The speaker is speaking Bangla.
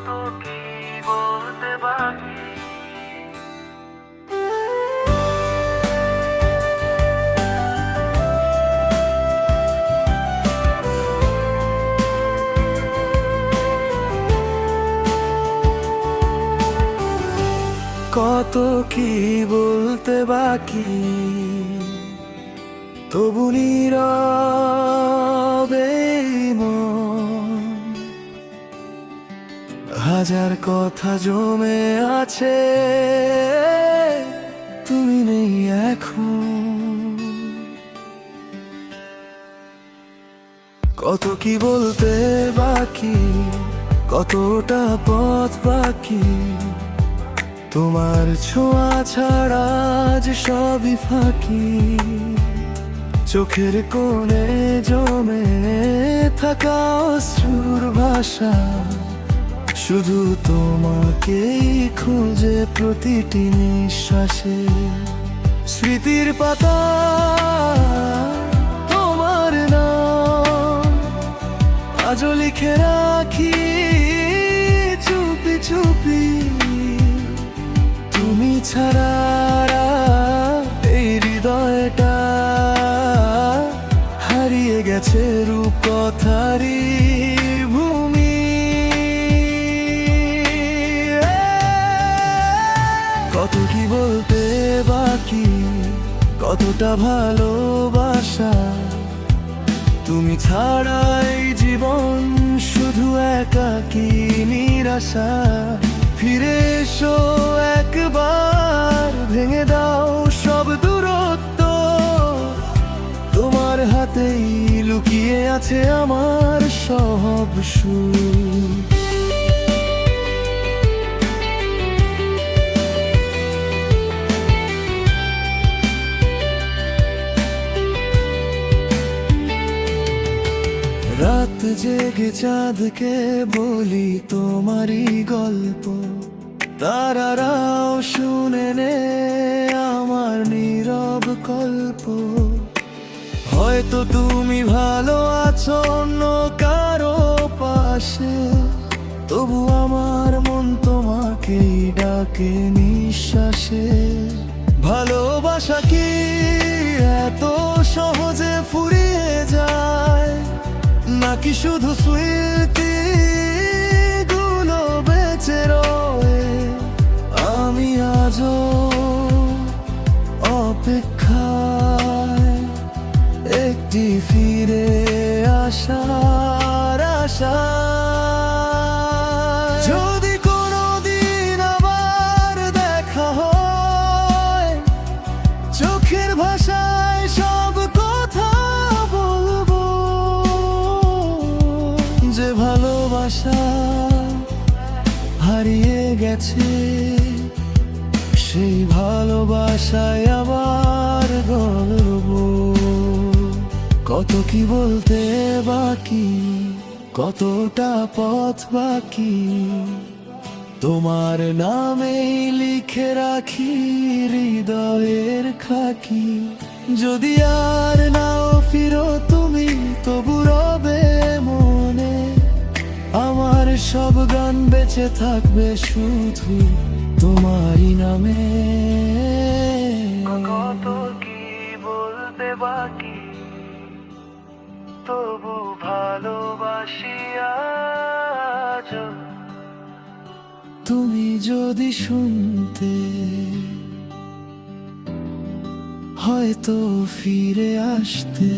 কত কি বলতে বাকি। কত কি বলতে বাকি, তবু নীরবে মন হাজার কথা জমে আছে, তুমি নেই এখন। কত কি বলতে বাকি, কতটা পথ বাকি, তোমার ছোঁয়া ছাড়া যে সবই ফাঁকি। চোখের কোণে জমে থাকা অশ্রুর ভাষা, শুধু তোমাকেই খুঁজে প্রতিটি নিঃশ্বাসে। স্মৃতির পাতা তোমার নাম আজও লিখে রাখি চুপি চুপি। তুমি ছাড়া এই হৃদয়টা হারিয়ে গেছে রূপকথারই ভূমি। কত কি বলতে বাকি, কতটা ভালোবাসা, তুমি ছাড়া এই জীবন শুধু একাকী নিরাশা। ফিরে এসো একবার, ভেঙে দাও সব দূরত্ব, তোমার হাতেই লুকিয়ে আছে আমার সব সুর। রাত জেগে চাঁদকে বলি তোমারই গল্প, তারারাও শুনে নে আমার নীরব কল্প। হয়তো তুমি ভালো আছো অন্য কারো পাশে, তবু আমার মন তোমাকেই ডাকে নিঃশ্বাসে। ভালোবাসা কি এত সহজে ফুরিয়ে যায়, নাকি শুধু স্মৃতি গুলো বেঁচে রয়ে? আমি আজও অপেক্ষায় একটি ফিরে আসার আশা। যদি কোনোদিন আবার দেখা হয়, চোখের ভাষায় সব কথা বলবো। যে ভালোবাসা হারিয়ে গেছে, সেই ভালোবাসায় আবার গর্ব। কত কি বলতে বাকি, কতটা পথ বাকি, তোমার নামেই লিখে রাখি হৃদয়ের খাকি। যদি আর নাও ফিরো তুমি, তবু রবে মনে আমার সব গান বেঁচে থাকবে শুধু তোমারই নামে। কত কি বলতে বাকি, তবু ভালোবাসি আজও। তুমি যদি শুনতে, হয়তো ফিরে আসতে।